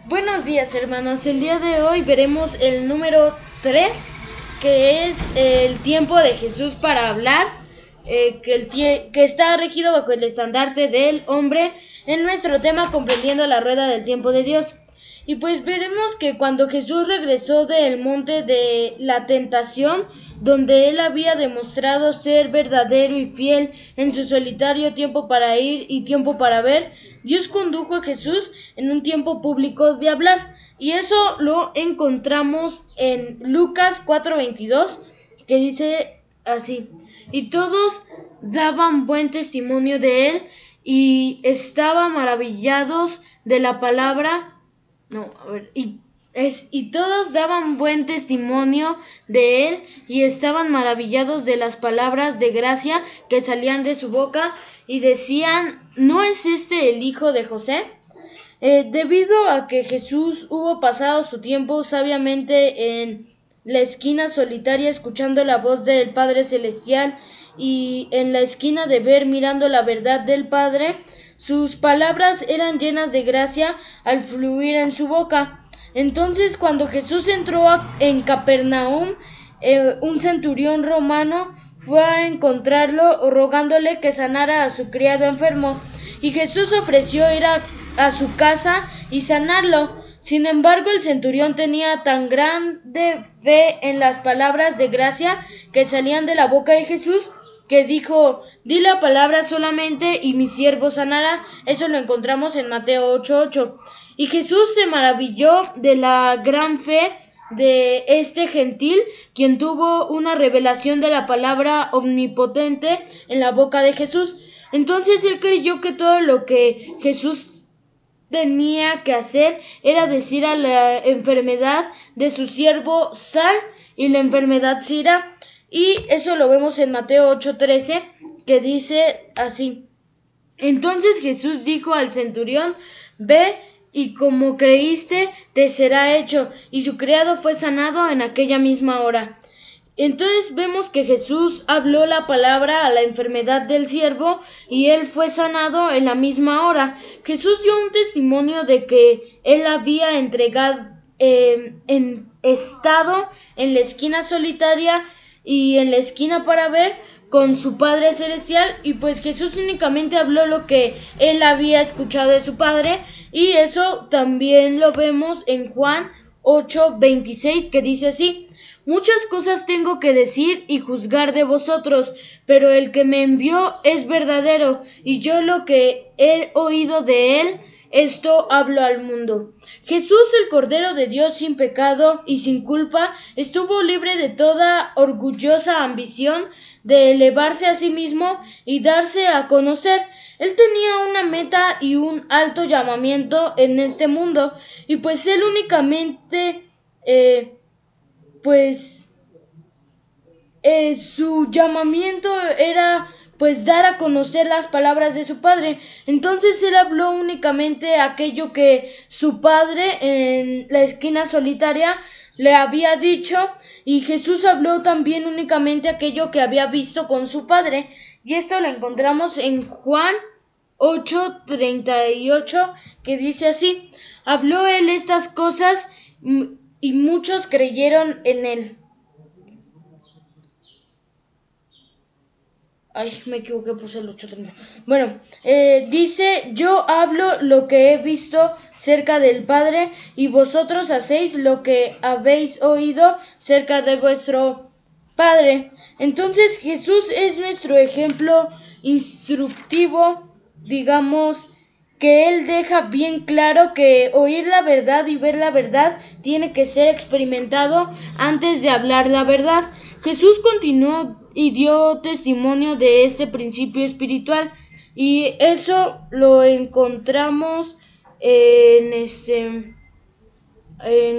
Buenos días, hermanos. El día de hoy veremos el número 3, que es el tiempo de Jesús para hablar, que está regido bajo el estandarte del hombre en nuestro tema comprendiendo la rueda del tiempo de Dios. Y pues veremos que cuando Jesús regresó del monte de la tentación, donde él había demostrado ser verdadero y fiel en su solitario tiempo para ir y tiempo para ver, Dios condujo a Jesús en un tiempo público de hablar. Y eso lo encontramos en Lucas 4:22, que dice así: y todos daban buen testimonio de él y estaban maravillados de la palabra. Y todos daban buen testimonio de él y estaban maravillados de las palabras de gracia que salían de su boca y decían: ¿no es este el hijo de José? Debido a que Jesús hubo pasado su tiempo sabiamente en la esquina solitaria escuchando la voz del Padre Celestial y en la esquina de ver mirando la verdad del Padre, sus palabras eran llenas de gracia al fluir en su boca. Entonces, cuando Jesús entró en Capernaum, un centurión romano fue a encontrarlo rogándole que sanara a su criado enfermo, y Jesús ofreció ir a su casa y sanarlo. Sin embargo, el centurión tenía tan grande fe en las palabras de gracia que salían de la boca de Jesús, que dijo: di la palabra solamente y mi siervo sanará. Eso lo encontramos en Mateo 8:8. Y Jesús se maravilló de la gran fe de este gentil, quien tuvo una revelación de la palabra omnipotente en la boca de Jesús. Entonces él creyó que todo lo que Jesús tenía que hacer era decir a la enfermedad de su siervo: sal, y la enfermedad se irá. Y eso lo vemos en Mateo 8:13, que dice así: entonces Jesús dijo al centurión: ve, y como creíste te será hecho. Y su criado fue sanado en aquella misma hora. Entonces vemos que Jesús habló la palabra a la enfermedad del siervo y él fue sanado en la misma hora. Jesús dio un testimonio de que él había estado en la esquina solitaria y en la esquina para ver con su Padre Celestial, y pues Jesús únicamente habló lo que él había escuchado de su Padre, y eso también lo vemos en Juan 8:26, que dice así: muchas cosas tengo que decir y juzgar de vosotros, pero el que me envió es verdadero, y yo lo que he oído de él, esto hablo al mundo. Jesús, el Cordero de Dios sin pecado y sin culpa, estuvo libre de toda orgullosa ambición de elevarse a sí mismo y darse a conocer. Él tenía una meta y un alto llamamiento en este mundo, y pues él únicamente su llamamiento era pues dar a conocer las palabras de su padre. Entonces él habló únicamente aquello que su padre en la esquina solitaria le había dicho, y Jesús habló también únicamente aquello que había visto con su padre. Y esto lo encontramos en Juan 8:38, que dice así: habló él estas cosas y muchos creyeron en él. Ay, me equivoqué, puse el 8:30. Bueno, dice: yo hablo lo que he visto cerca del Padre, y vosotros hacéis lo que habéis oído cerca de vuestro Padre. Entonces Jesús es nuestro ejemplo instructivo, digamos, que él deja bien claro que oír la verdad y ver la verdad tiene que ser experimentado antes de hablar la verdad. Jesús continuó y dio testimonio de este principio espiritual, y eso lo encontramos en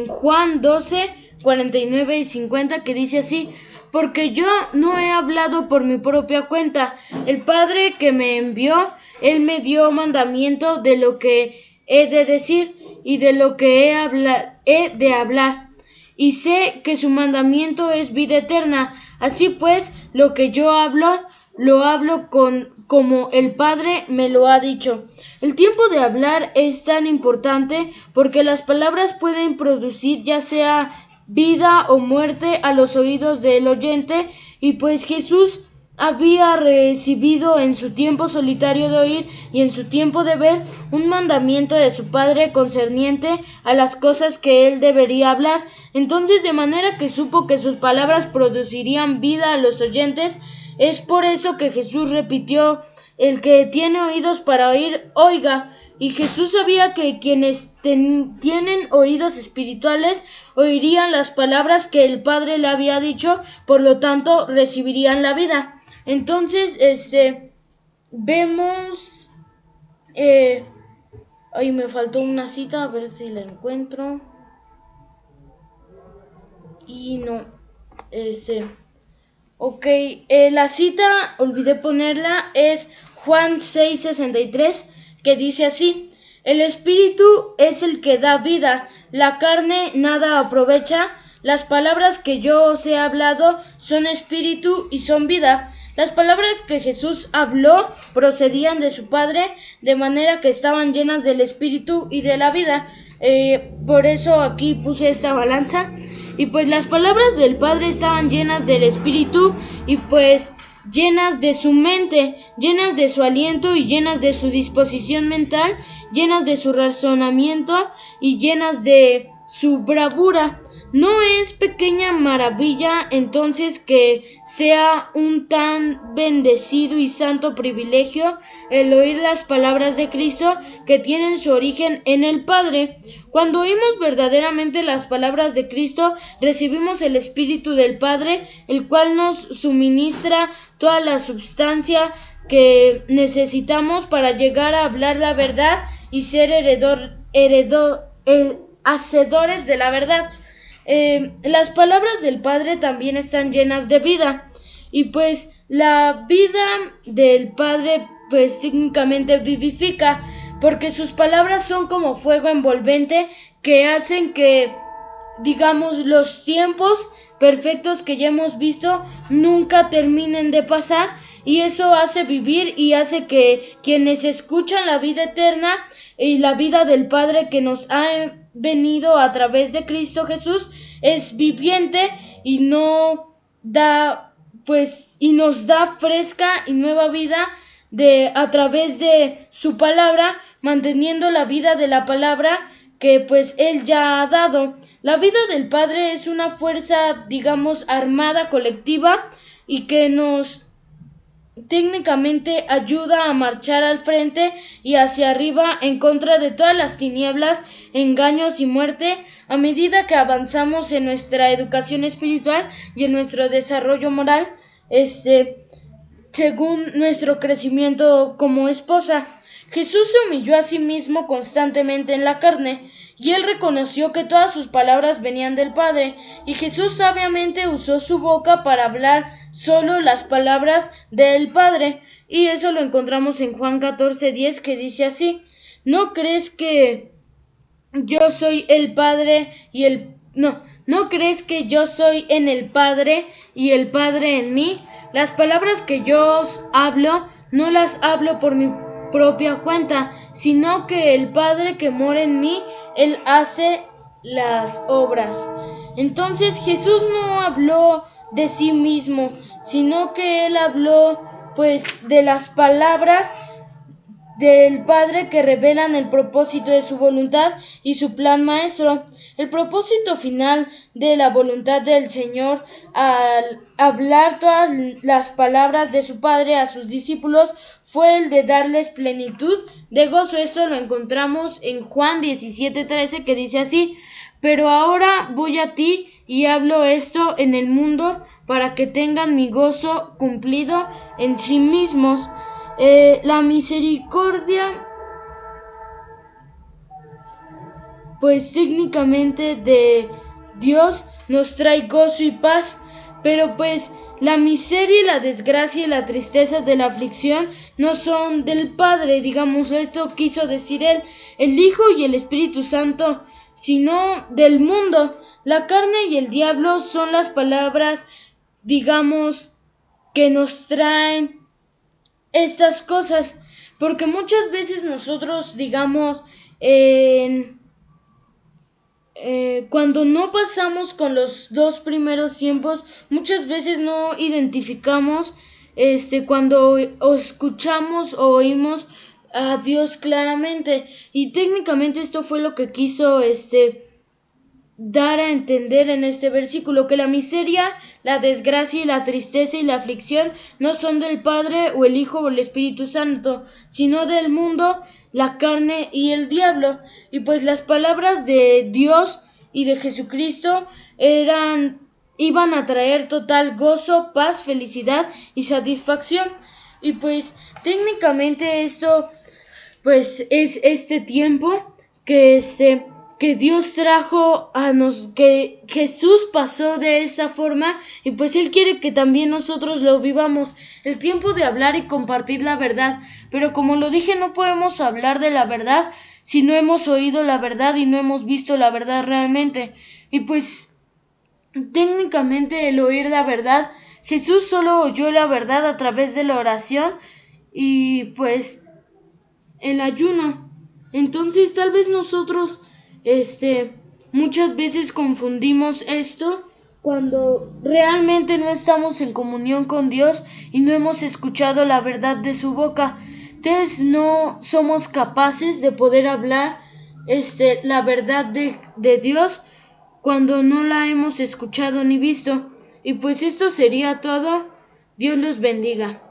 Juan 12:49 y 50, que dice así: porque yo no he hablado por mi propia cuenta. El Padre que me envió, él me dio mandamiento de lo que he de decir y de lo que he de hablar. Y sé que su mandamiento es vida eterna. Así pues, lo que yo hablo, lo hablo como el Padre me lo ha dicho. El tiempo de hablar es tan importante porque las palabras pueden producir ya sea vida o muerte a los oídos del oyente, y pues Jesús había recibido en su tiempo solitario de oír y en su tiempo de ver un mandamiento de su Padre concerniente a las cosas que él debería hablar. Entonces, de manera que supo que sus palabras producirían vida a los oyentes, es por eso que Jesús repitió: el que tiene oídos para oír, oiga. Y Jesús sabía que quienes tienen oídos espirituales oirían las palabras que el Padre le había dicho, por lo tanto recibirían la vida. Entonces, vemos... Ay, me faltó una cita, a ver si la encuentro. Y no, Ok, la cita, olvidé ponerla, es Juan 6:63, que dice así: el espíritu es el que da vida, la carne nada aprovecha. Las palabras que yo os he hablado son espíritu y son vida. Las palabras que Jesús habló procedían de su Padre, de manera que estaban llenas del espíritu y de la vida. Por eso aquí puse esta balanza. Y pues las palabras del Padre estaban llenas del Espíritu, y pues llenas de su mente, llenas de su aliento y llenas de su disposición mental, llenas de su razonamiento y llenas de su bravura. No es pequeña maravilla entonces que sea un tan bendecido y santo privilegio el oír las palabras de Cristo, que tienen su origen en el Padre. Cuando oímos verdaderamente las palabras de Cristo, recibimos el Espíritu del Padre, el cual nos suministra toda la substancia que necesitamos para llegar a hablar la verdad y ser hacedores de la verdad. Las palabras del Padre también están llenas de vida, y pues la vida del Padre pues técnicamente vivifica, porque sus palabras son como fuego envolvente que hacen que, digamos, los tiempos perfectos que ya hemos visto nunca terminen de pasar, y eso hace vivir y hace que quienes escuchan la vida eterna y la vida del Padre que nos ha venido a través de Cristo Jesús es viviente y no da y nos da fresca y nueva vida a través de su palabra, manteniendo la vida de la palabra que pues él ya ha dado. La vida del Padre es una fuerza, digamos, armada colectiva, y que nos técnicamente ayuda a marchar al frente y hacia arriba en contra de todas las tinieblas, engaños y muerte, a medida que avanzamos en nuestra educación espiritual y en nuestro desarrollo moral, según nuestro crecimiento como esposa. Jesús se humilló a sí mismo constantemente en la carne, y él reconoció que todas sus palabras venían del Padre, y Jesús sabiamente usó su boca para hablar solo las palabras del Padre, y eso lo encontramos en Juan 14:10, que dice así: ¿no crees que yo soy el Padre y el... ¿No crees que yo soy en el Padre y el Padre en mí? Las palabras que yo os hablo, no las hablo por mi propia cuenta, sino que el Padre que mora en mí, Él hace las obras. Entonces Jesús no habló de sí mismo, sino que Él habló pues de las palabras del Padre que revelan el propósito de su voluntad y su plan maestro. El propósito final de la voluntad del Señor al hablar todas las palabras de su Padre a sus discípulos fue el de darles plenitud de gozo. Esto lo encontramos en Juan 17:13, que dice así: pero ahora voy a ti y hablo esto en el mundo para que tengan mi gozo cumplido en sí mismos. La misericordia, pues técnicamente de Dios, nos trae gozo y paz, pero pues la miseria y la desgracia y la tristeza de la aflicción no son del Padre, digamos, esto quiso decir él, el Hijo y el Espíritu Santo, sino del mundo. La carne y el diablo son las palabras, digamos, que nos traen estas cosas, porque muchas veces nosotros, digamos, cuando no pasamos con los dos primeros tiempos, muchas veces no identificamos cuando escuchamos o oímos a Dios claramente. Y técnicamente esto fue lo que quiso dar a entender en este versículo, que la miseria, la desgracia y la tristeza y la aflicción no son del Padre o el Hijo o el Espíritu Santo, sino del mundo, la carne y el diablo. Y pues las palabras de Dios y de Jesucristo iban a traer total gozo, paz, felicidad y satisfacción. Y pues técnicamente esto pues es este tiempo que Dios trajo que Jesús pasó de esa forma, y pues Él quiere que también nosotros lo vivamos, el tiempo de hablar y compartir la verdad. Pero como lo dije, no podemos hablar de la verdad si no hemos oído la verdad y no hemos visto la verdad realmente. Y pues técnicamente el oír la verdad, Jesús solo oyó la verdad a través de la oración y pues el ayuno. Entonces tal vez nosotros muchas veces confundimos esto cuando realmente no estamos en comunión con Dios y no hemos escuchado la verdad de su boca. Entonces no somos capaces de poder hablar la verdad de Dios cuando no la hemos escuchado ni visto. Y pues esto sería todo. Dios los bendiga.